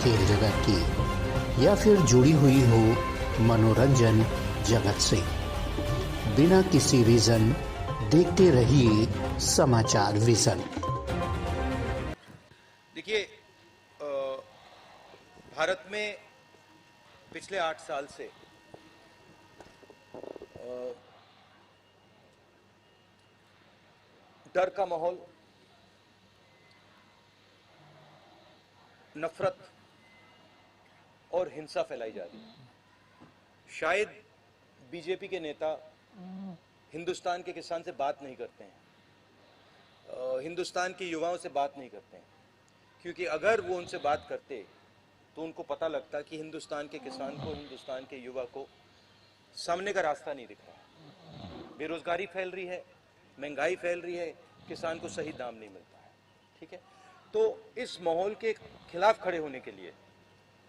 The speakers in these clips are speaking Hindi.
खेल जगत की या फिर जुड़ी हुई हो मनोरंजन जगत से, बिना किसी रीजन देखते रहिए समाचार विजन। देखिए, भारत में पिछले 8 साल से डर का माहौल, नफरत और हिंसा फैलाई जा रही है। शायद बीजेपी के नेता हिंदुस्तान के किसान से बात नहीं करते हैं, हिंदुस्तान के युवाओं से बात नहीं करते हैं, क्योंकि अगर वो उनसे बात करते तो उनको पता लगता कि हिंदुस्तान के किसान को, हिंदुस्तान के युवा को सामने का रास्ता नहीं दिख रहा। बेरोजगारी फैल रही है, महंगाई फैल रही है, किसान को सही दाम नहीं मिलता है। ठीक है, तो इस माहौल के खिलाफ खड़े होने के लिए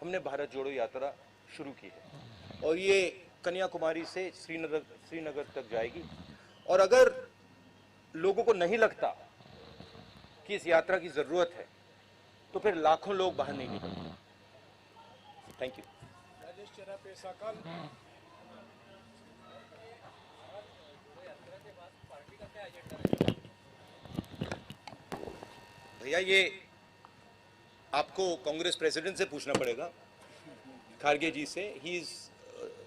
हमने भारत जोड़ो यात्रा शुरू की है और ये कन्याकुमारी से श्रीनगर तक जाएगी। और अगर लोगों को नहीं लगता कि इस यात्रा की जरूरत है तो फिर लाखों लोग बाहर नहीं निकलते। Thank you. भैया, ये आपको कांग्रेस प्रेसिडेंट से पूछना पड़ेगा, खारगे जी से। He is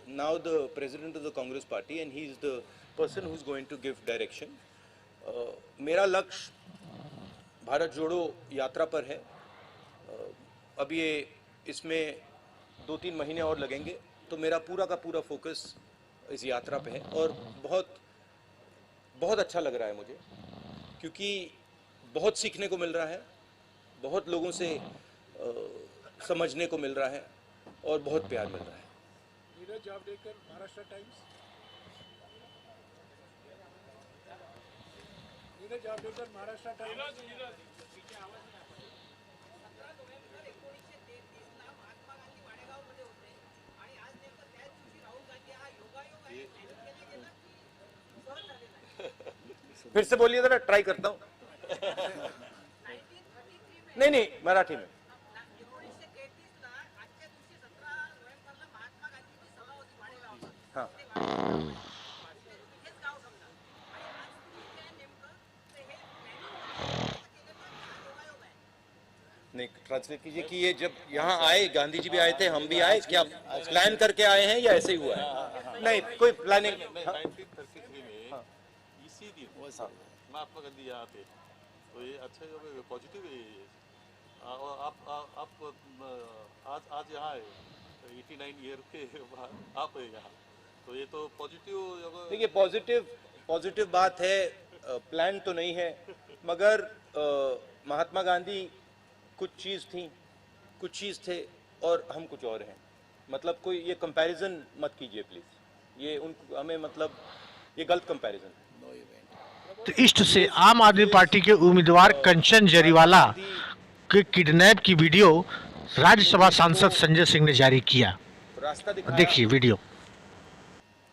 now the president of the Congress party and he is the person who is going to give direction. मेरा लक्ष्य भारत जोड़ो यात्रा पर है। अब ये इसमें 2-3 महीने और लगेंगे, तो मेरा पूरा का पूरा फोकस इस यात्रा पे है और बहुत बहुत अच्छा लग रहा है मुझे, क्योंकि बहुत सीखने को मिल रहा है, बहुत लोगों से समझने को मिल रहा है और बहुत प्यार मिल रहा है। नीरज जावड़ेकर, महाराष्ट्र टाइम्स। नीरज जावड़ेकर, महाराष्ट्र टाइम्स। फिर से बोलिए जरा, ट्राई करता हूँ। नहीं, मराठी में। हाँ, नहीं, ट्रांसलेट कीजिए कि ये जब यहाँ आए, गांधी जी भी आए थे, हम भी आए, क्या प्लान करके आए हैं या ऐसे ही हुआ है? नहीं, कोई प्लानिंग। 1933 में इसी दिन महात्मा गांधी यहाँ थे, तो ये अच्छा जो पॉजिटिव है ये। और आप आज यहाँ है 89 ईयर के बाद आप है यहाँ, तो ये तो पॉजिटिव। देखिए, पॉजिटिव बात है। प्लान तो नहीं है, मगर महात्मा गांधी कुछ चीज़ थे और हम कुछ और हैं। मतलब कोई ये कंपैरिजन मत कीजिए प्लीज, ये हमें मतलब ये गलत कंपैरिजन है। तो ईस्ट से आम आदमी पार्टी के उम्मीदवार कंचन जरीवाला के किडनैप की वीडियो राज्यसभा सांसद संजय सिंह ने जारी किया। रास्ता दिखाया। देखिए वीडियो।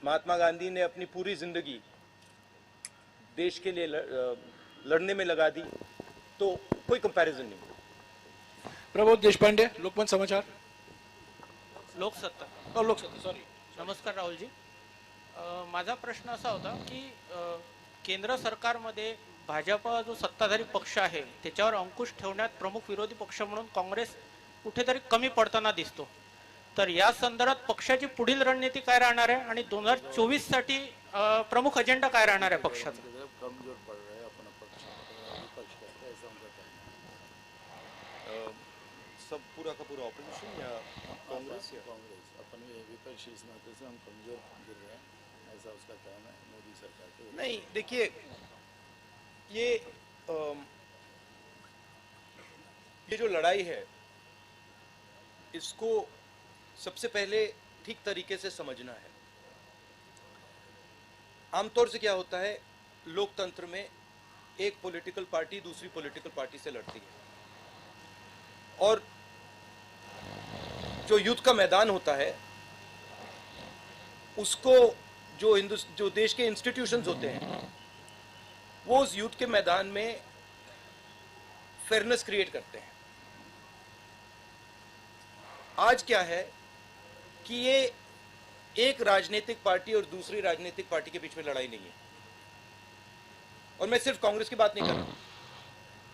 महात्मा गांधी ने अपनी पूरी जिंदगी देश के लिए लड़ने में लगा दी, तो कोई कंपैरिजन नहीं। प्रबोध देशपांडे, लोकमत समाचार। लोकसत्ता, सॉरी। नमस्कार राहुल जी, माझा प्रश्न असा होता की केंद्र सरकारमध्ये भाजपा जो सत्ताधारी पक्ष आहे त्याच्यावर अंकुश ठेवण्यात प्रमुख विरोधी पक्ष म्हणून काँग्रेस कुठेतरी कमी पडताना दिसतो, तर या संदर्भात पक्षाची पुढील रणनीती काय राहणार आहे आणि 2024 साठी प्रमुख अजेंडा काय राहणार आहे पक्षाचा? कमजोर पड़ रहा है अपना पक्ष, विपक्ष का ऐसा उनका कहना है। सब पूरा का पूरा ऑपोजिशन या कांग्रेस अपने विपक्षी इस नाते से हम कमजोर गिर रहे हैं, ऐसा उसका कहना है मोदी सरकार के। नहीं, देखिए, ये जो लड़ाई है इसको सबसे पहले ठीक तरीके से समझना है। आमतौर से क्या होता है, लोकतंत्र में एक पॉलिटिकल पार्टी दूसरी पॉलिटिकल पार्टी से लड़ती है और जो युद्ध का मैदान होता है उसको जो देश के इंस्टीट्यूशंस होते हैं वो उस युद्ध के मैदान में फेयरनेस क्रिएट करते हैं। आज क्या है कि ये एक राजनीतिक पार्टी और दूसरी राजनीतिक पार्टी के बीच में लड़ाई नहीं है, और मैं सिर्फ कांग्रेस की बात नहीं कर रहा।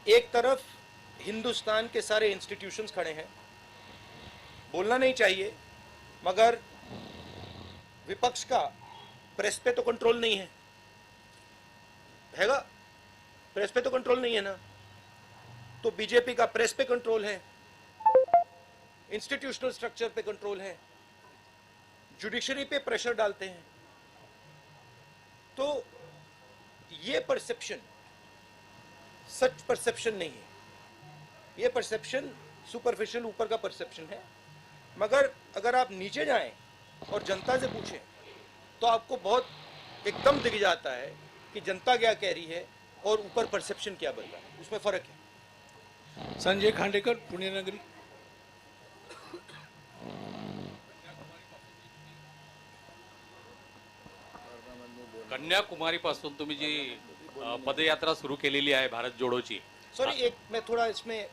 एक तरफ हिंदुस्तान के सारे इंस्टीट्यूशंस खड़े हैं, बोलना नहीं चाहिए, मगर विपक्ष का प्रेस पे तो कंट्रोल नहीं हैगा, प्रेस पे तो कंट्रोल नहीं है ना, तो बीजेपी का प्रेस पे कंट्रोल है, इंस्टीट्यूशनल स्ट्रक्चर पे कंट्रोल है, जुडिशरी पे प्रेशर डालते हैं। तो ये परसेप्शन सच परसेप्शन नहीं है, ये परसेप्शन सुपरफिशियल ऊपर का परसेप्शन है। मगर अगर आप नीचे जाएं और जनता से पूछें तो आपको बहुत एकदम दिख जाता है कि जनता क्या कह रही है और ऊपर परसेप्शन क्या बन रहा है, उसमें फर्क है। संजय खांडेकर, पुणे नगरी। कन्याकुमारीपासून तुम्ही जी पदयात्रा सुरू केलेली आहे भारत जोडोची, सॉरी, एक मैं थोड़ा इसमें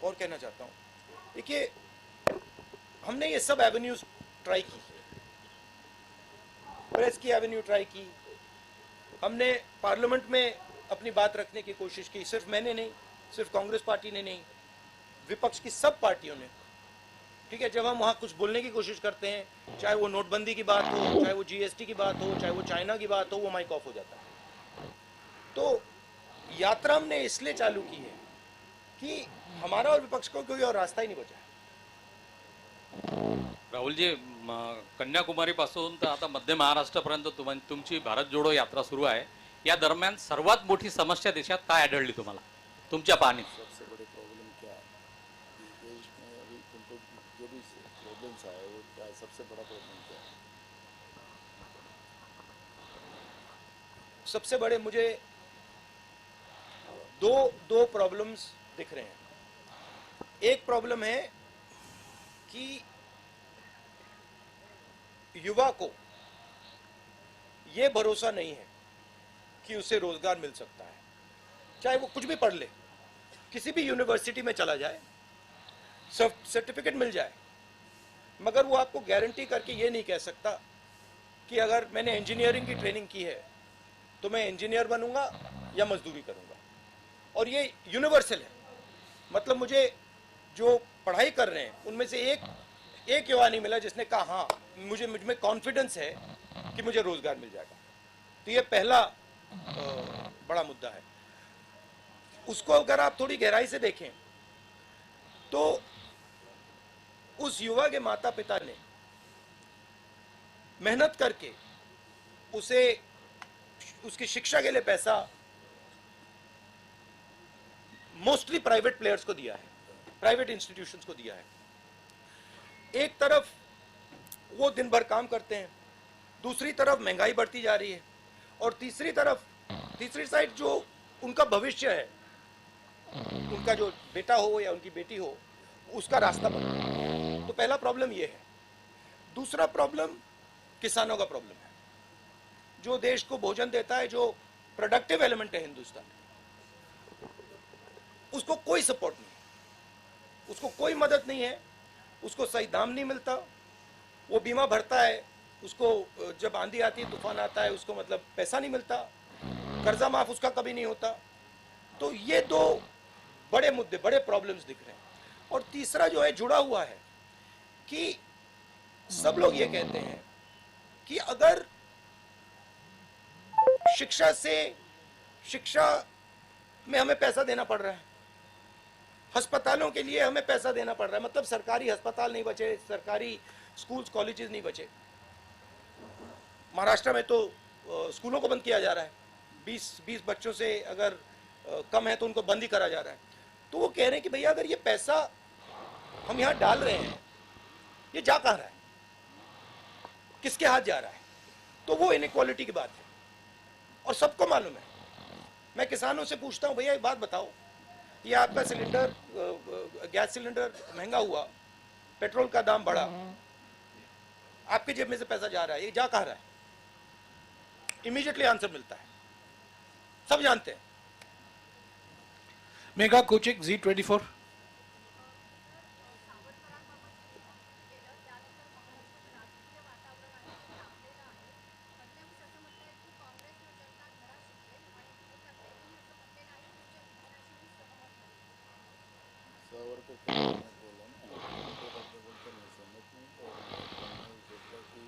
और कहना चाहता हूँ। देखिए, हमने ये सब एवेन्यूज ट्राई की, प्रेस की एवेन्यू ट्राई की, हमने पार्लियामेंट में अपनी बात रखने की कोशिश की, सिर्फ मैंने नहीं, सिर्फ कांग्रेस पार्टी ने नहीं, विपक्ष की सब पार्टियों ने। ठीक है, जब हम वहाँ कुछ बोलने की कोशिश करते हैं, चाहे वो नोटबंदी की बात हो, चाहे वो जीएसटी की बात हो, चाहे वो चाइना की बात हो, वो माइक ऑफ हो जाता है। तो यात्रा हमने इसलिए चालू की है कि हमारा और विपक्ष को कोई और रास्ता ही नहीं बचा है। राहुलजी, कन्याकुमारीपासून तर आता मध्य महाराष्ट्रापर्यंत तुमची भारत जोडो यात्रा सुरू आहे। या दरम्यान सर्वात मोठी समस्या देशात काय आढळली तुम्हाला तुमच्या पाहणीत? सबसे बड़े प्रॉब्लम क्या है कि देश में अभी तुमको जो भी प्रॉब्लम्स आए वो क्या है, सबसे बड़ा प्रॉब्लम क्या है? सबसे बड़े मुझे दो प्रॉब्लम्स दिख रहे हैं। एक प्रॉब्लम है कि युवा को यह भरोसा नहीं है कि उसे रोजगार मिल सकता है, चाहे वो कुछ भी पढ़ ले, किसी भी यूनिवर्सिटी में चला जाए, सर्टिफिकेट मिल जाए, मगर वो आपको गारंटी करके ये नहीं कह सकता कि अगर मैंने इंजीनियरिंग की ट्रेनिंग की है तो मैं इंजीनियर बनूंगा या मजदूरी करूंगा। और ये यूनिवर्सल है, मतलब मुझे जो पढ़ाई कर रहे हैं उनमें से एक युवा नहीं मिला जिसने कहा हाँ मुझ में कॉन्फिडेंस है कि मुझे रोजगार मिल जाएगा। तो ये पहला बड़ा मुद्दा है। उसको अगर आप थोड़ी गहराई से देखें तो उस युवा के माता पिता ने मेहनत करके उसे उसकी शिक्षा के लिए पैसा मोस्टली प्राइवेट प्लेयर्स को दिया है, प्राइवेट इंस्टीट्यूशंस को दिया है। एक तरफ वो दिन भर काम करते हैं, दूसरी तरफ महंगाई बढ़ती जा रही है, और तीसरी साइड जो उनका भविष्य है, उनका जो बेटा हो या उनकी बेटी हो, उसका रास्ता बन रहा है। तो पहला प्रॉब्लम ये है। दूसरा प्रॉब्लम किसानों का प्रॉब्लम है, जो देश को भोजन देता है, जो प्रोडक्टिव एलिमेंट है हिंदुस्तान, उसको कोई सपोर्ट नहीं, उसको कोई मदद नहीं है, उसको सही दाम नहीं मिलता। वो बीमा भरता है, उसको जब आंधी आती है, तूफान आता है, उसको मतलब पैसा नहीं मिलता, कर्जा माफ उसका कभी नहीं होता। तो ये दो बड़े मुद्दे, बड़े प्रॉब्लम्स दिख रहे हैं। और तीसरा जो है जुड़ा हुआ है कि सब लोग ये कहते हैं कि अगर शिक्षा में हमें पैसा देना पड़ रहा है, अस्पतालों के लिए हमें पैसा देना पड़ रहा है, मतलब सरकारी अस्पताल नहीं बचे, सरकारी स्कूल्स कॉलेजेस नहीं बचे। महाराष्ट्र में तो स्कूलों को बंद किया जा रहा है, 20 बच्चों से अगर कम है तो उनको बंद ही करा जा रहा है। तो वो कह रहे हैं कि भैया अगर ये पैसा हम यहाँ डाल रहे हैं, ये जा कहाँ रहा है, किसके हाथ जा रहा है? तो वो इनइक्वालिटी की बात है और सबको मालूम है। मैं किसानों से पूछता हूँ, भैया एक बात बताओ, ये आपका सिलेंडर, गैस सिलेंडर महंगा हुआ, पेट्रोल का दाम बढ़ा, आपके जेब में से पैसा जा रहा है, ये जा कहाँ रहा है? इमीडिएटली आंसर मिलता है, सब जानते हैं। मेगा कोचिक, Z24। तो क्या मैंने बोला ना, तो आपने बोलते मैं सहमत हूँ और मैं सोचता कि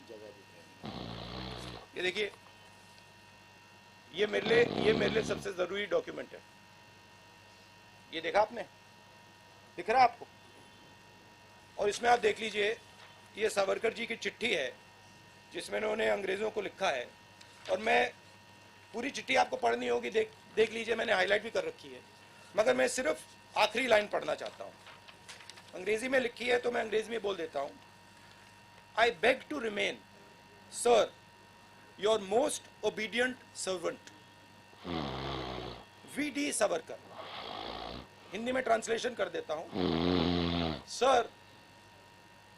जगह दिख रही है। ये देखिए, ये मेरे लिए सबसे जरूरी डॉक्यूमेंट है। ये देखा आपने, दिख रहा है आपको? और इसमें आप देख लीजिए, ये सावरकर जी की चिट्ठी है जिसमें उन्होंने अंग्रेजों को लिखा है। और मैं पूरी चिट्ठी आपको पढ़नी होगी, देख लीजिए, मैंने हाईलाइट भी कर रखी है, मगर मैं सिर्फ आखिरी लाइन पढ़ना चाहता हूं। अंग्रेजी में लिखी है तो मैं अंग्रेजी में बोल देता हूं। I beg to remain sir your most obedient servant V D. Savarkar. Hindi में ट्रांसलेशन कर देता हूं। सर,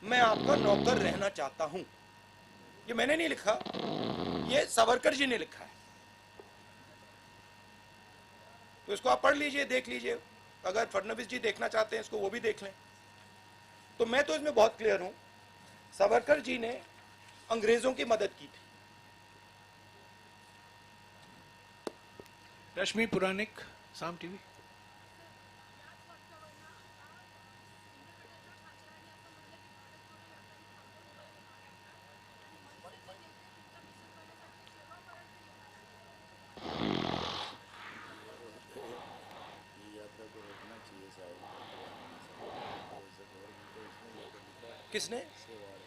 मैं आपका नौकर रहना चाहता हूं। ये मैंने नहीं लिखा, ये सावरकर जी ने लिखा है। तो इसको आप पढ़ लीजिए, देख लीजिए। अगर फडणवीस जी देखना चाहते हैं इसको, वो भी देख लें। तो मैं तो इसमें बहुत क्लियर हूं, सावरकर जी ने अंग्रेजों की मदद की थी। रश्मि पुराणिक, साम टीवी। ये यात्रा को रोकना चाहिए शायद। किसने? सेवाड़।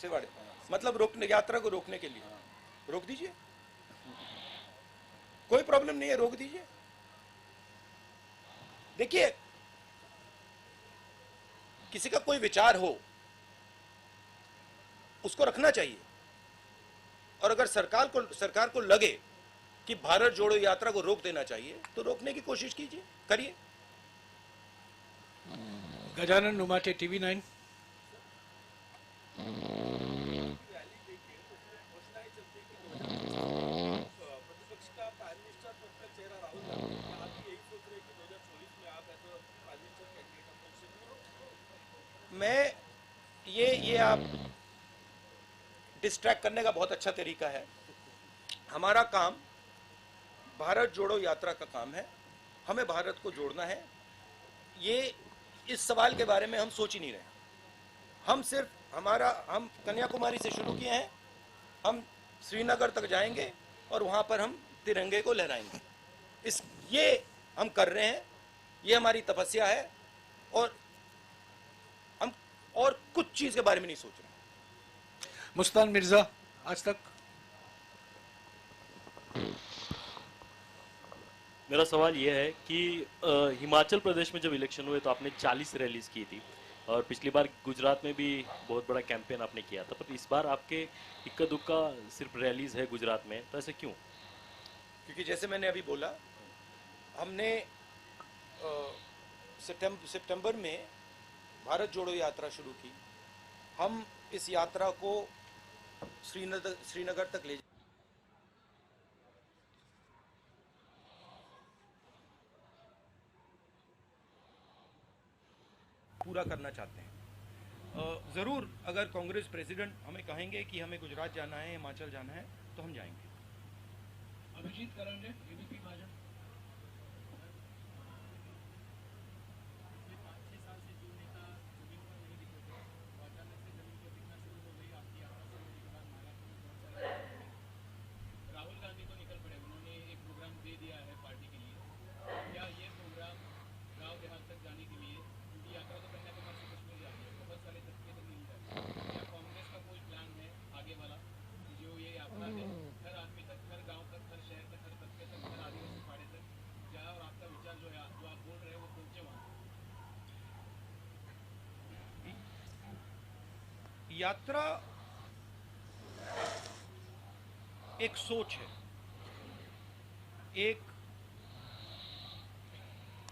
सेवाड़े। मतलब रोकने, यात्रा को रोकने के लिए रोक दीजिए, कोई प्रॉब्लम नहीं है, रोक दीजिए। देखिए, किसी का कोई विचार हो उसको रखना चाहिए। और अगर सरकार को लगे कि भारत जोड़ो यात्रा को रोक देना चाहिए तो रोकने की कोशिश कीजिए, करिए। गजानन नुमाटे, टीवी 9। मैं ये आप डिस्ट्रैक्ट करने का बहुत अच्छा तरीका है। हमारा काम भारत जोड़ो यात्रा का काम है, हमें भारत को जोड़ना है। ये इस सवाल के बारे में हम सोच ही नहीं रहे। हम कन्याकुमारी से शुरू किए हैं, हम श्रीनगर तक जाएंगे और वहां पर हम तिरंगे को लहराएंगे। ये हम कर रहे हैं, ये हमारी तपस्या है। और हम और कुछ चीज के बारे में नहीं सोच रहे। मुस्तान मिर्जा, आज तक। मेरा सवाल ये है कि हिमाचल प्रदेश में जब इलेक्शन हुए तो आपने 40 रैलीज की थी और पिछली बार गुजरात में भी बहुत बड़ा कैंपेन आपने किया था, पर इस बार आपके इक्का दुक्का सिर्फ रैलीज है गुजरात में, तो ऐसे क्यों? क्योंकि जैसे मैंने अभी बोला, हमने सितंबर में भारत जोड़ो यात्रा शुरू की। हम इस यात्रा को श्रीनगर तक ले पूरा करना चाहते हैं। ज़रूर अगर कांग्रेस प्रेसिडेंट हमें कहेंगे कि हमें गुजरात जाना है, हिमाचल जाना है, तो हम जाएंगे। अभिजीत करंडे, एबीपी भाजपा। राहुल गांधी तो निकल पड़े, उन्होंने एक प्रोग्राम दे दिया है पार्टी के लिए। क्या ये प्रोग्राम गांव देहात तक जाने के लिए, क्योंकि यात्रा तो कन्याकुमारी से कश्मीर जाती है, बहुत सारे तरीके तक नहीं जाती, क्या कांग्रेस का कोई प्लान है आगे वाला, जो ये यात्रा है हर आदमी तक, हर गाँव तक, हर शहर तक, हर तबके तक, हर आदिवासी पाड़े तक जाए और आपका विचार जो है, जो आप बोल रहे हैं वो पहुंचे वहाँ? यात्रा एक सोच है, एक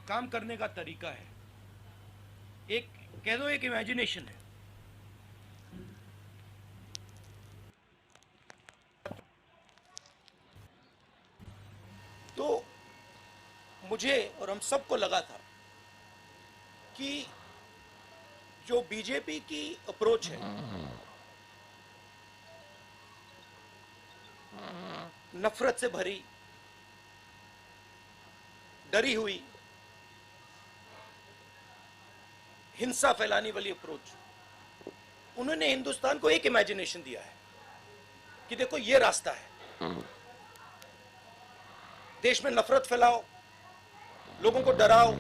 काम करने का तरीका है, एक कह दो एक इमेजिनेशन है। तो मुझे और हम सबको लगा था कि जो बीजेपी की अप्रोच है, नफरत से भरी, डरी हुई, हिंसा फैलाने वाली अप्रोच, उन्होंने हिंदुस्तान को एक इमेजिनेशन दिया है कि देखो ये रास्ता है, देश में नफरत फैलाओ, लोगों को डराओ,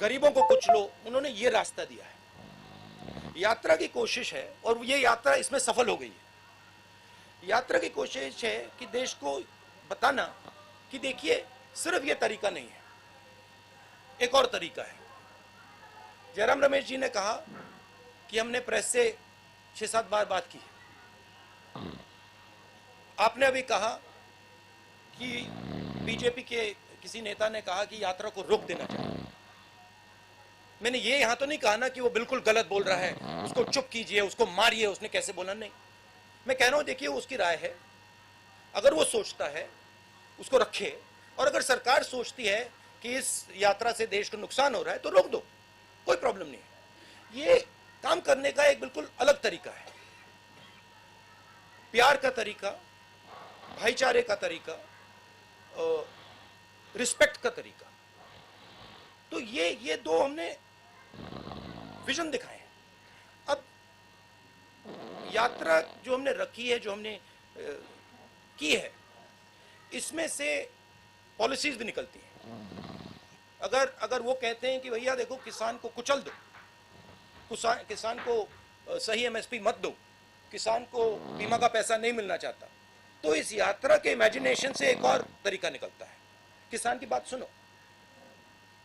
गरीबों को कुचलो, उन्होंने ये रास्ता दिया है। यात्रा की कोशिश है और ये यात्रा इसमें सफल हो गई है। यात्रा की कोशिश है कि देश को बताना कि देखिए सिर्फ ये तरीका नहीं है, एक और तरीका है। जयराम रमेश जी ने कहा कि हमने प्रेस से 6-7 बार बात की। आपने अभी कहा कि बीजेपी के किसी नेता ने कहा कि यात्रा को रोक देना चाहिए। मैंने ये यहां तो नहीं कहा ना कि वो बिल्कुल गलत बोल रहा है, उसको चुप कीजिए, उसको मारिए, उसने कैसे बोला, नहीं। मैं कह रहा हूं देखिए उसकी राय है, अगर वो सोचता है उसको रखे, और अगर सरकार सोचती है कि इस यात्रा से देश को नुकसान हो रहा है तो रोक दो, कोई प्रॉब्लम नहीं है। ये काम करने का एक बिल्कुल अलग तरीका है, प्यार का तरीका, भाईचारे का तरीका, रिस्पेक्ट का तरीका। तो ये दो हमने विजन दिखाए हैं। अब यात्रा जो हमने रखी है, जो हमने की है, इसमें से पॉलिसीज भी निकलती हैं। अगर वो कहते हैं कि भैया देखो किसान को कुचल दो, किसान को सही एमएसपी मत दो, किसान को बीमा का पैसा नहीं मिलना चाहता, तो इस यात्रा के इमेजिनेशन से एक और तरीका निकलता है। किसान की बात सुनो,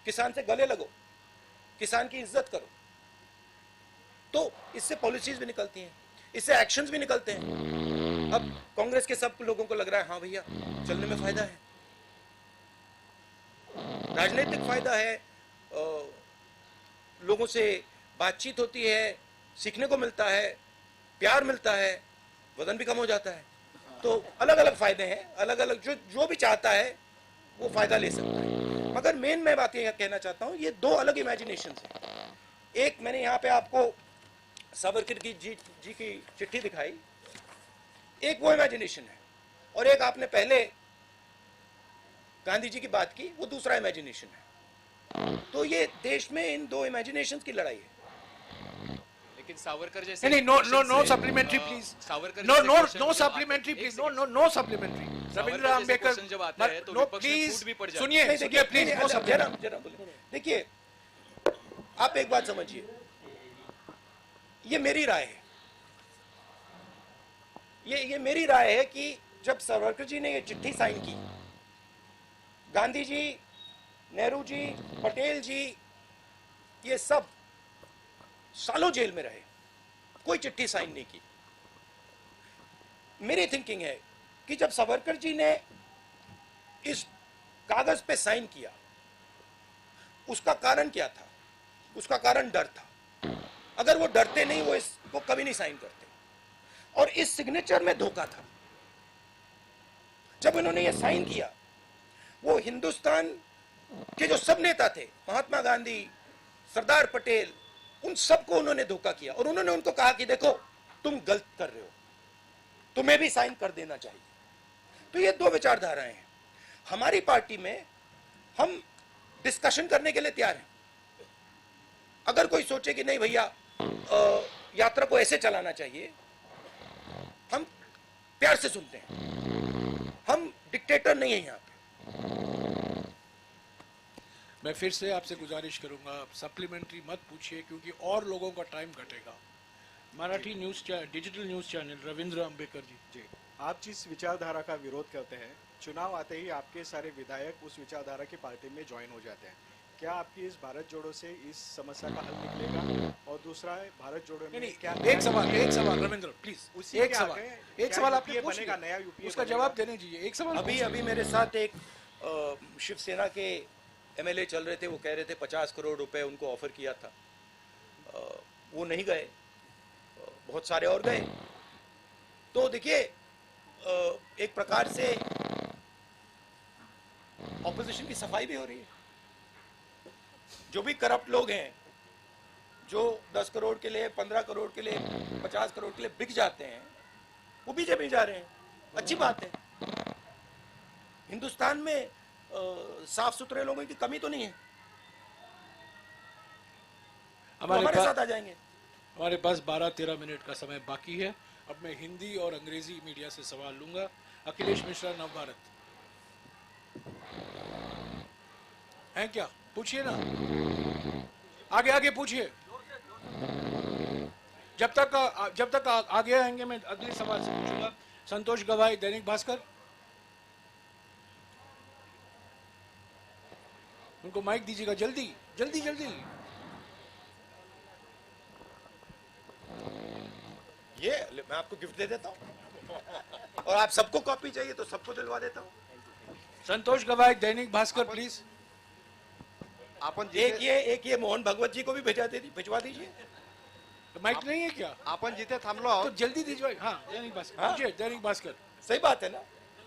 किसान से गले लगो, किसान की इज्जत करो, तो इससे पॉलिसीज भी निकलती हैं, इससे एक्शंस भी निकलते हैं। अब कांग्रेस के सब लोगों को लग रहा है हाँ भैया चलने में फायदा है, राजनीतिक फायदा है, लोगों से बातचीत होती है, सीखने को मिलता है, प्यार मिलता है, वजन भी कम हो जाता है। तो अलग अलग फायदे हैं, अलग अलग जो भी चाहता है वो फायदा ले सकता है। मगर मेन मैं बात ये कहना चाहता हूँ, ये दो अलग इमेजिनेशन हैं। एक मैंने यहाँ पे आपको सावरकर जी की चिट्ठी दिखाई, एक वो इमेजिनेशन है, और एक आपने पहले गांधी जी की बात की, वो दूसरा इमेजिनेशन है। तो ये देश में इन दो इमेजिनेशंस की लड़ाई है। लेकिन सावरकर जैसे नहीं, no supplementary please, Savarkar no supplementary please, no supplementary. Ravindra Ambedkar जब आता है तो नो विपक्ष में प्लीज फूट भी पड़ जाती है। सुनिए प्लीज, नो सप्लीमेंट्री। जरा बोले, देखिए आप एक बात समझिए, ये मेरी राय है, ये मेरी राय है कि जब सावरकर जी ने ये चिट्ठी साइन की, गांधी जी, नेहरू जी, पटेल जी, ये सब सालों जेल में रहे, कोई चिट्ठी साइन नहीं की। मेरी थिंकिंग है कि जब सावरकर जी ने इस कागज पे साइन किया, उसका कारण क्या था? उसका कारण डर था। अगर वो डरते नहीं, वो इसको कभी नहीं साइन करते। और इस सिग्नेचर में धोखा था। जब इन्होंने ये साइन किया, वो हिंदुस्तान के जो सब नेता थे, महात्मा गांधी, सरदार पटेल, उन सबको उन्होंने धोखा किया, और उन्होंने उनको कहा कि देखो तुम गलत कर रहे हो, तुम्हें भी साइन कर देना चाहिए। तो ये दो विचारधाराएं हैं। हमारी पार्टी में हम डिस्कशन करने के लिए तैयार हैं। अगर कोई सोचे कि नहीं भैया यात्रा को ऐसे चलाना चाहिए, हम प्यार से सुनते हैं, हम डिक्टेटर नहीं है यहाँ पे। मैं फिर से आपसे गुजारिश करूंगा, सप्लीमेंट्री मत पूछिए क्योंकि और लोगों का टाइम घटेगा। Marathi news digital news channel, Ravindra Ambekar ji. आप जिस विचारधारा का विरोध करते हैं, चुनाव आते ही आपके सारे विधायक उस विचारधारा की पार्टी में ज्वाइन हो जाते हैं। क्या आपकी इस भारत जोड़ो से इस समस्या का हल निकलेगा? और दूसरा है भारत जोड़ो में नहीं, क्या एक सवाल रविंद्र प्लीज, एक सवाल आपने पूछ बनेगा, लिया, नया यूपीए उसका जवाब देने दीजिए। एक सवाल अभी मेरे साथ एक शिवसेना के एमएलए चल रहे थे, वो कह रहे थे 50 करोड़ रुपए उनको ऑफर किया था, वो नहीं गए, बहुत सारे और गए। तो देखिए एक प्रकार से ऑपोजिशन की सफाई भी हो रही है। जो भी करप्ट लोग हैं, जो 10 करोड़ के लिए, 15 करोड़ के लिए, 50 करोड़ के लिए बिक जाते हैं, वो बीजेपी जा रहे हैं, अच्छी बात है। हिंदुस्तान में साफ सुथरे लोगों की कमी तो नहीं है, हमारे पास- साथ आ जाएंगे। हमारे पास 12-13 मिनट का समय बाकी है। अब मैं हिंदी और अंग्रेजी मीडिया से सवाल लूंगा। अखिलेश मिश्रा, नवभारत हैं क्या? पूछिए ना, आगे आगे पूछिए। जब तक आगे आएंगे मैं अगले सवाल से पूछूंगा। संतोष गवाई, दैनिक भास्कर, उनको माइक दीजिएगा, जल्दी जल्दी जल्दी। ये मैं आपको गिफ्ट दे देता हूँ और आप सबको कॉपी चाहिए तो सबको दिलवा देता हूँ। संतोष गवाई, दैनिक भास्कर, प्लीज। एक ये मोहन भगवत जी को भी भिजवा दीजिए। तो माइक नहीं है क्या? आपण जिथे थांबलो आहोत तो जल्दी दीजिए। हाँ, दैनिक भास्कर, हाँ? पूछिए, दैनिक भास्कर। सही बात है ना,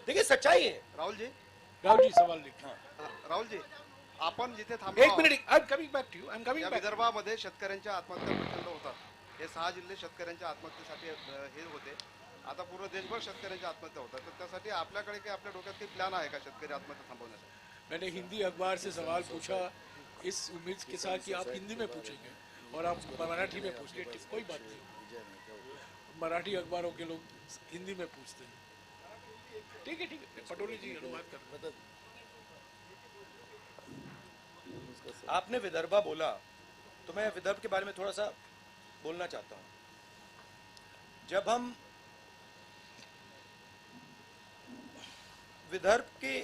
देखिए सच्चाई है। राहुल जी सवाल लिखिए। राहुल जी आपण जिथे थांबलो एक minute, I am coming back to you, I am coming या बैक। विदर्भामध्ये शेतकऱ्यांच्या आत्महत्या प्रचंड होतात. हे 6 जिल्हे शेतकऱ्यांच्या आत्महत्येसाठी हे होते. आता पूर्ण देशभर शेतकऱ्यांच्या आत्महत्या होतात. तर त्यासाठी आपल्याकडे काही आपल्या डोक्यात काही प्लॅन आहे का शेतकरी आत्महत्या थांबवण्यासाठी? मैंने हिंदी अखबार से सवाल पूछा इस उम्मीद के साथ कि आप हिंदी में पूछेंगे और आप मराठी में पूछ लिए, कोई बात नहीं। मराठी अखबारों के लोग हिंदी में पूछते हैं। ठीक है, पटोले जी अनुवाद कर। आपने विदर्भा बोला तो मैं विदर्भ के बारे में थोड़ा सा बोलना चाहता हूँ। जब हम विदर्भ के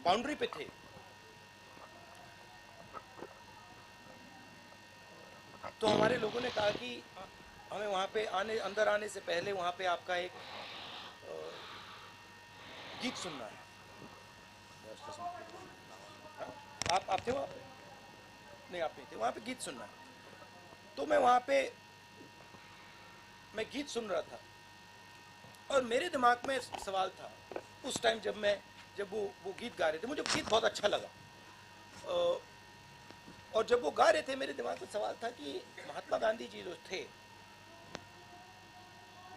बाउंड्री पे थे तो हमारे लोगों ने कहा कि हमें वहां पे अंदर आने से पहले वहां पे आपका एक गीत सुनना है। आप थे वहां पे? नहीं, आप नहीं थे। वहां पे गीत सुनना है। तो मैं वहां पे गीत सुन रहा था और मेरे दिमाग में सवाल था उस टाइम जब वो गीत गा रहे थे। मुझे गीत बहुत अच्छा लगा और जब वो गा रहे थे मेरे दिमाग में सवाल था कि महात्मा गांधी जी जो थे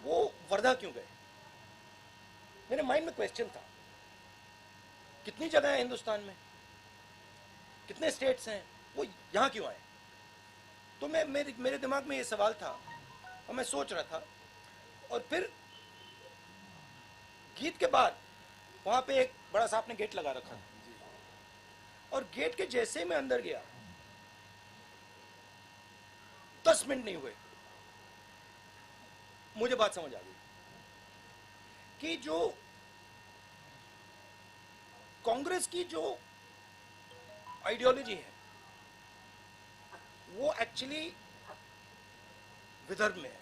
वो वर्धा क्यों गए। मेरे माइंड में क्वेश्चन था, कितनी जगह है हिंदुस्तान में, कितने स्टेट्स हैं, वो यहाँ क्यों आए। तो मेरे दिमाग में ये सवाल था और मैं सोच रहा था। और फिर गीत के बाद वहां पे एक बड़ा सा आपने गेट लगा रखा था और गेट के जैसे मैं अंदर गया 10 मिनट नहीं हुए मुझे बात समझ आ गई कि जो कांग्रेस की जो आइडियोलॉजी है वो एक्चुअली विदर्भ में है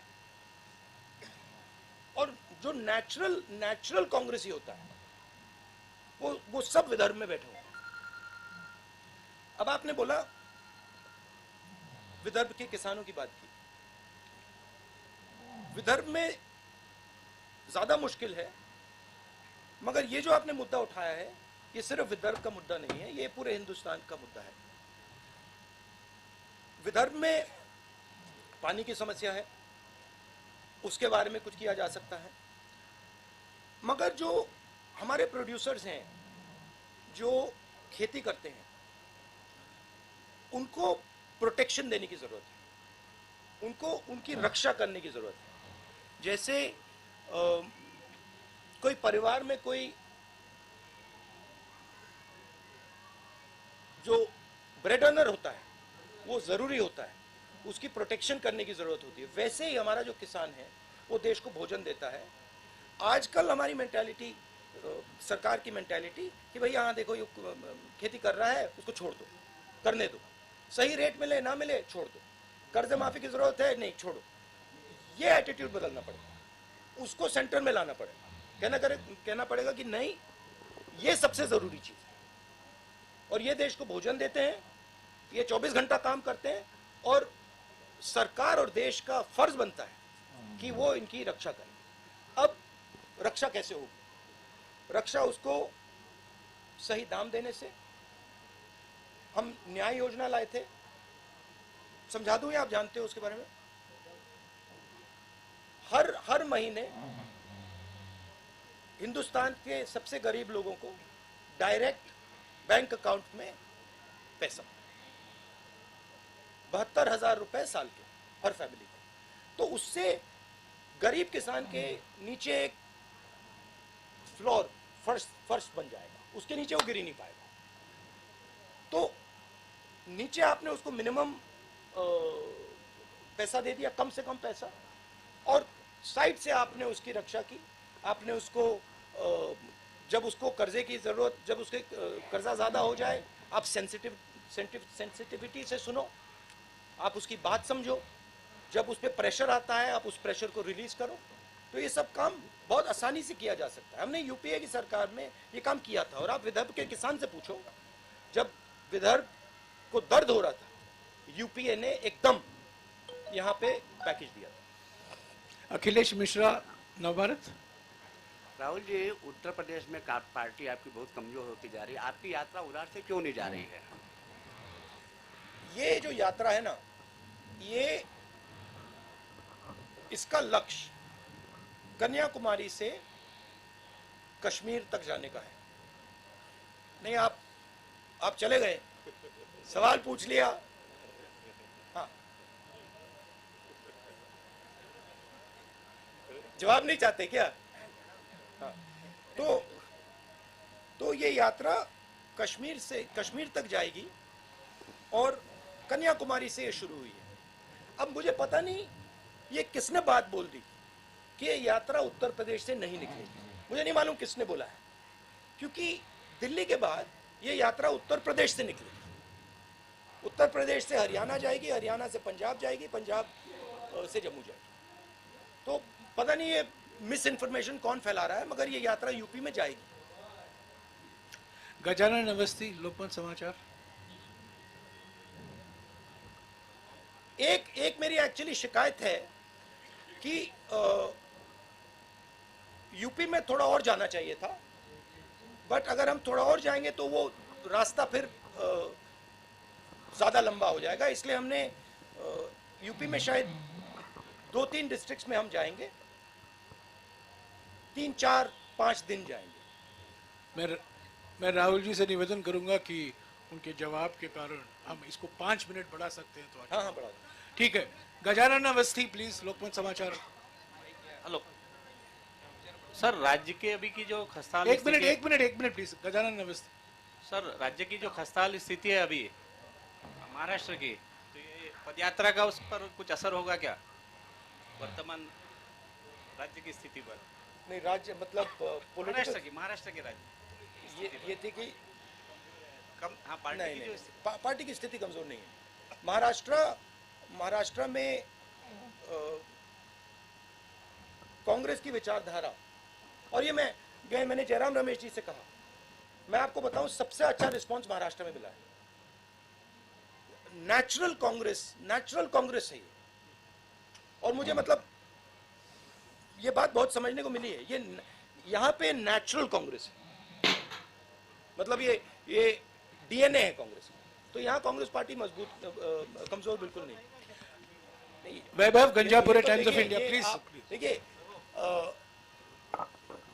और जो नेचुरल कांग्रेसी होता है वो सब विदर्भ में बैठे हुए हैं। अब आपने बोला विदर्भ के किसानों की बात की। विदर्भ में ज्यादा मुश्किल है, मगर ये जो आपने मुद्दा उठाया है ये सिर्फ विदर्भ का मुद्दा नहीं है, ये पूरे हिंदुस्तान का मुद्दा है। विदर्भ में पानी की समस्या है, उसके बारे में कुछ किया जा सकता है, मगर जो हमारे प्रोड्यूसर्स हैं जो खेती करते हैं उनको प्रोटेक्शन देने की जरूरत है, उनको उनकी रक्षा करने की जरूरत है। जैसे कोई परिवार में कोई जो ब्रेड अर्नर होता है वो जरूरी होता है, उसकी प्रोटेक्शन करने की जरूरत होती है। वैसे ही हमारा जो किसान है वो देश को भोजन देता है। आजकल हमारी मेंटालिटी, सरकार की मेंटालिटी कि भाई यहाँ देखो ये खेती कर रहा है उसको छोड़ दो, करने दो, सही रेट मिले ना मिले छोड़ दो, कर्ज माफी की जरूरत है नहीं छोड़ो। ये एटीट्यूड बदलना पड़ेगा, उसको सेंटर में लाना पड़ेगा। कहना पड़ेगा कि नहीं ये सबसे जरूरी चीज है और ये देश को भोजन देते हैं, ये 24 घंटा काम करते हैं और सरकार और देश का फर्ज बनता है कि वो इनकी रक्षा करे। अब रक्षा कैसे होगी? रक्षा उसको सही दाम देने से। हम न्याय योजना लाए थे, समझा दूं या आप जानते हो उसके बारे में? हर महीने हिंदुस्तान के सबसे गरीब लोगों को डायरेक्ट बैंक अकाउंट में पैसा, 72,000 रुपए साल के हर फैमिली को। तो उससे गरीब किसान के नीचे एक फ्लोर फर्श बन जाएगा, उसके नीचे वो गिर ही नहीं पाएगा। तो नीचे आपने उसको मिनिमम पैसा दे दिया, कम से कम पैसा, और साइड से आपने उसकी रक्षा की। आपने उसको जब उसको कर्जे की जरूरत, जब उसके कर्जा ज्यादा हो जाए, आप सेंसिटिविटी से सुनो, आप उसकी बात समझो। जब उस पर प्रेशर आता है, आप उस प्रेशर को रिलीज करो। तो ये सब काम बहुत आसानी से किया जा सकता है। हमने यूपीए की सरकार में ये काम किया था। और आप विदर्भ के किसान से पूछो, जब विदर्भ को दर्द हो रहा था, यूपीए ने एकदम यहाँ पे पैकेज दिया था। अखिलेश मिश्रा, नवभारत। राहुल जी, उत्तर प्रदेश में पार्टी आपकी बहुत कमजोर होती जा रही है, आपकी यात्रा उधर से क्यों नहीं जा रही है? ये जो यात्रा है ना, ये इसका लक्ष्य कन्याकुमारी से कश्मीर तक जाने का है। नहीं, आप चले गए, सवाल पूछ लिया। हाँ, जवाब नहीं चाहते क्या? हाँ, तो ये यात्रा कश्मीर तक जाएगी और कन्याकुमारी से ये शुरू हुई है। अब मुझे पता नहीं ये किसने बात बोल दी कि ये यात्रा उत्तर प्रदेश से नहीं निकलेगी। मुझे नहीं मालूम किसने बोला है, क्योंकि दिल्ली के बाद ये यात्रा उत्तर प्रदेश से निकलेगी। उत्तर प्रदेश से हरियाणा जाएगी, हरियाणा से पंजाब जाएगी, पंजाब से जम्मू जाएगी। तो पता नहीं ये मिस इन्फॉर्मेशन कौन फैला रहा है, मगर ये यात्रा यूपी में जाएगी। गजानन अवस्थी, लोकमत समाचार। एक मेरी एक्चुअली शिकायत है कि यूपी में थोड़ा और जाना चाहिए था, बट अगर हम थोड़ा और जाएंगे तो वो रास्ता फिर ज़्यादा लंबा हो जाएगा। इसलिए हमने यूपी में शायद 2-3 डिस्ट्रिक्ट्स में हम जाएंगे, 3, 4, 5 दिन जाएंगे। मैं राहुल जी से निवेदन करूंगा कि उनके जवाब के कारण हम इसको 5 मिनट बढ़ा सकते हैं तो अच्छा। हाँ, बढ़ा। ठीक है, गजानन अवस्थी प्लीज, लोकमत समाचार। हेलो सर, राज्य के अभी की जो खस्ताहाल एक minute please, Gajanan Awasthi. Sir, राज्य की जो खस्ताहाल स्थिति है अभी महाराष्ट्र की, तो ये पदयात्रा का उस पर कुछ असर होगा क्या वर्तमान राज्य की स्थिति पर? नहीं, राज्य मतलब महाराष्ट्र के राज्य ये थी कि हाँ, पार्टी की स्थिति कमजोर नहीं है। महाराष्ट्र में कांग्रेस की विचारधारा, और ये मैंने जयराम रमेश जी से कहा, मैं आपको बताऊं सबसे अच्छा रिस्पांस महाराष्ट्र में मिला है। नेचुरल कांग्रेस है ये। और मुझे मतलब ये बात बहुत समझने को मिली है, ये यहाँ पे नेचुरल कांग्रेस है, मतलब ये डीएनए है कांग्रेस। तो यहाँ कांग्रेस पार्टी मजबूत, कमजोर बिल्कुल नहीं। वैभव गंजापुरे, टाइम्स ऑफ इंडिया प्लीज। देखिए,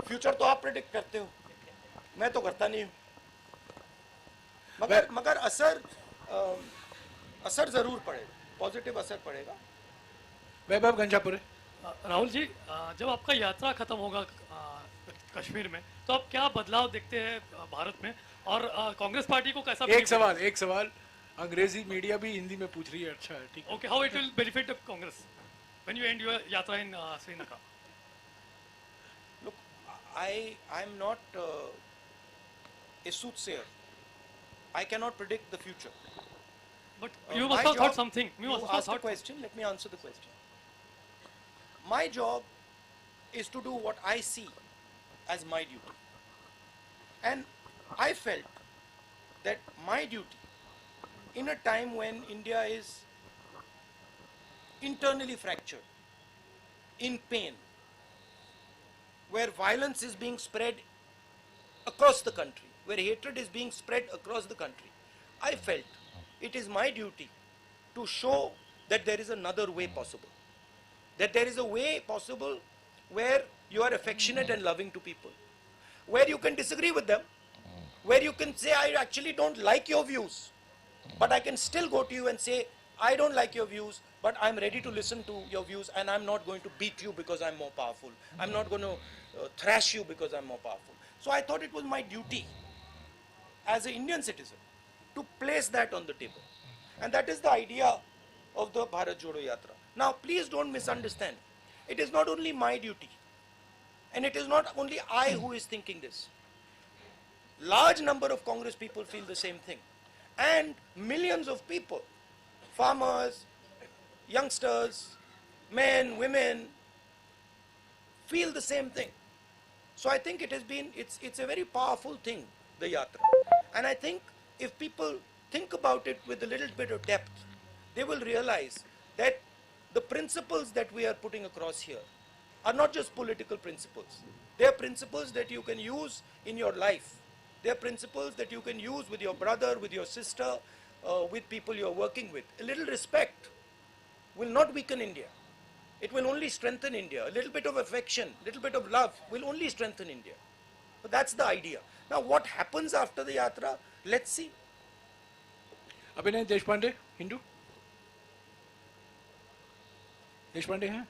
फ्यूचर तो आप प्रेडिक्ट करते हो, मैं तो करता नहीं हूँ, मगर असर जरूर पड़ेगा, पॉजिटिव असर पड़ेगा। वैभव गंजापुरे। राहुल जी, जब आपका यात्रा खत्म होगा कश्मीर में, तो आप क्या बदलाव देखते हैं भारत में, और कांग्रेस पार्टी को कैसा? एक सवाल अंग्रेजी मीडिया भी हिंदी में पूछ रही है। अच्छा है, ठीक है। Okay, how it will benefit the Congress when you and your यात्रा इन Srinagar? Look, I am not a soothsayer. I cannot predict the future. But you must have thought something. You asked a question. Let me answer the question. My job is to do what I see as my duty, and I felt that my duty, in a time when India is internally fractured, in pain, where violence is being spread across the country, where hatred is being spread across the country, I felt it is my duty to show that there is another way possible. That there is a way possible where you are affectionate and loving to people, where you can disagree with them, where you can say, I actually don't like your views, but I can still go to you and say, I don't like your views, but I'm ready to listen to your views, and I'm not going to beat you because I'm more powerful. I'm not going to thrash you because I'm more powerful. So I thought it was my duty as an Indian citizen to place that on the table. And that is the idea of the Bharat Jodo Yatra. Now, please don't misunderstand. It is not only my duty, and it is not only I who is thinking this. Large number of Congress people feel the same thing. And millions of people, farmers, youngsters, men, women, feel the same thing. So I think it's a very powerful thing, the Yatra. And I think if people think about it with a little bit of depth, they will realize that the principles that we are putting across here are not just political principles. They are principles that you can use in your life. They are principles that you can use with your brother, with your sister, with people you are working with. A little respect will not weaken India. It will only strengthen India. A little bit of affection, a little bit of love will only strengthen India. So that's the idea. Now what happens after the Yatra, let's see. अभिनय देशपांडे, हिंदू देशपांडे हैं?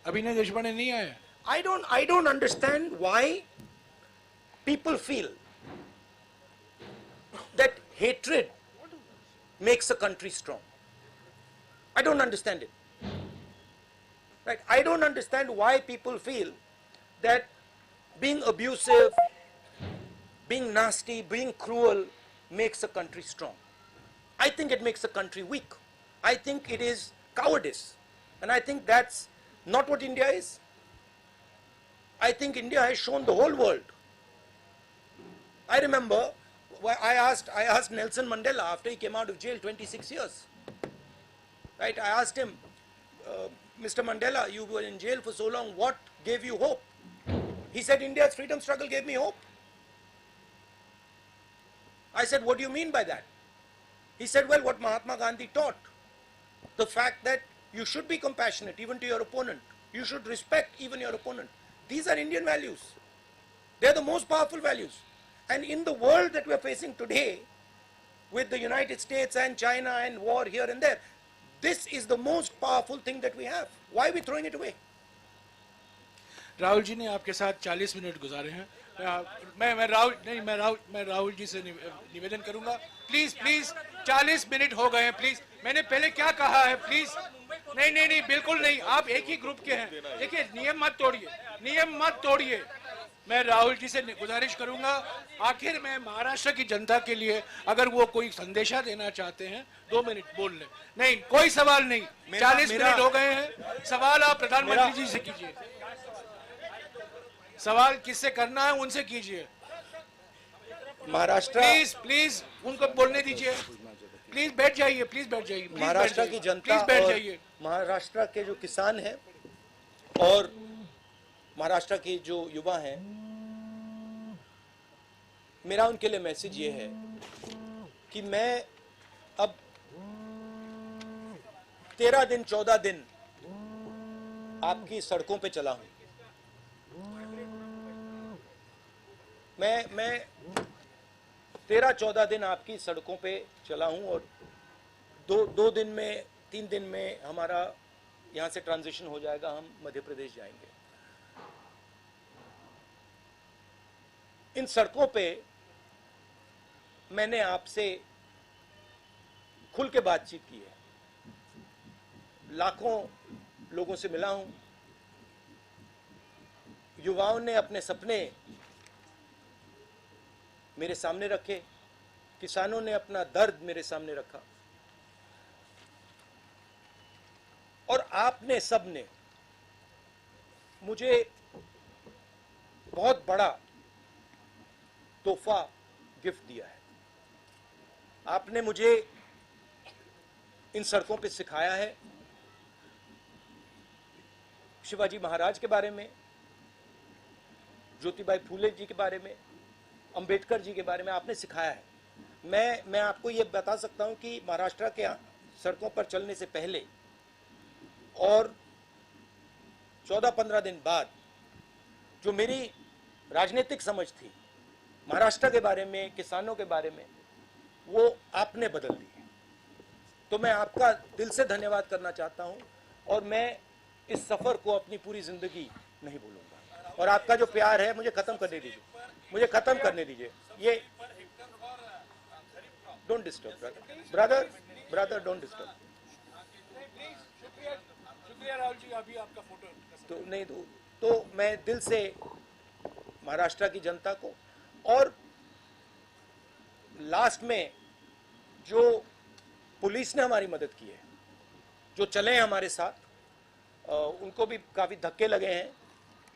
अभिनय देशपांडे नहीं आया? I don't understand why people feel that hatred makes a country strong. I don't understand it. Right? I don't understand why people feel that being abusive, being nasty, being cruel makes a country strong. I think it makes a country weak. I think it is cowardice. And I think that's not what India is. I think India has shown the whole world. I remember I asked Nelson Mandela after he came out of jail 26 years. Right? I asked him, Mr. Mandela, you were in jail for so long, what gave you hope? He said, India's freedom struggle gave me hope. I said, what do you mean by that? He said, well, what Mahatma Gandhi taught. The fact that you should be compassionate even to your opponent. You should respect even your opponent. These are Indian values. They are the most powerful values. And in the world that we are facing today, with the United States and China and war here and there, this is the most powerful thing that we have. Why are we throwing it away? Rahul ji ने आपके साथ 40 मिनट गुजारे हैं. मैं राहुल जी से निवेदन करूंगा, प्लीज 40 मिनट हो गए हैं, प्लीज. मैंने पहले क्या कहा है, प्लीज. नहीं बिल्कुल नहीं, आप एक ही ग्रुप के हैं. देखिए, नियम मत तोड़िए. मैं राहुल जी से गुजारिश करूंगा, आखिर में महाराष्ट्र की जनता के लिए अगर वो कोई संदेशा देना चाहते हैं 2 मिनट बोल लें. नहीं, कोई सवाल नहीं. 40 मिनट हो गए हैं. सवाल आप प्रधानमंत्री जी से कीजिए. सवाल किससे करना है उनसे कीजिए. महाराष्ट्र, प्लीज उनको बोलने दीजिए. प्लीज बैठ जाइए. महाराष्ट्र की जनता और महाराष्ट्र के जो किसान हैं और महाराष्ट्र के जो युवा हैं, मेरा उनके लिए मैसेज ये है कि मैं अब 13 दिन 14 दिन आपकी सड़कों पे चला हूं. मैं 13-14 दिन आपकी सड़कों पे चला हूं और दो दिन में 3 दिन में हमारा यहां से ट्रांजिशन हो जाएगा, हम मध्य प्रदेश जाएंगे. इन सड़कों पे मैंने आपसे खुल के बातचीत की है. लाखों लोगों से मिला हूं. युवाओं ने अपने सपने मेरे सामने रखे, किसानों ने अपना दर्द मेरे सामने रखा, और आपने सबने मुझे बहुत बड़ा तोहफा गिफ्ट दिया है. आपने मुझे इन सड़कों पे सिखाया है शिवाजी महाराज के बारे में, ज्योतिबा फूले जी के बारे में, अंबेडकर जी के बारे में आपने सिखाया है. मैं आपको ये बता सकता हूं कि महाराष्ट्र के सड़कों पर चलने से पहले और 14-15 दिन बाद जो मेरी राजनीतिक समझ थी महाराष्ट्र के बारे में, किसानों के बारे में, वो आपने बदल दी है। तो मैं आपका दिल से धन्यवाद करना चाहता हूं और मैं इस सफर को अपनी पूरी जिंदगी नहीं भूलूंगा। और आपका जो प्यार है मुझे खत्म करने दीजिए, मुझे खत्म करने दीजिए। ये don't disturb brother, don't disturb. शुक्रिया राहुल जी, अभी आपका फोटो तो नहीं तो मैं दिल से महाराष्ट्र की जनता को और लास्ट में जो पुलिस ने हमारी मदद की है, जो चले हैं हमारे साथ, उनको भी काफ़ी धक्के लगे हैं,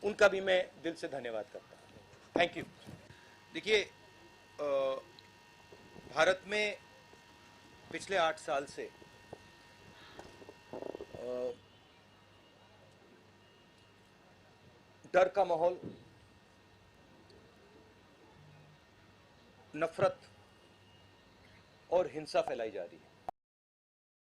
उनका भी मैं दिल से धन्यवाद करता हूँ। Thank you. देखिए, भारत में पिछले 8 साल से डर का माहौल, नफरत और हिंसा फैलाई जा रही है।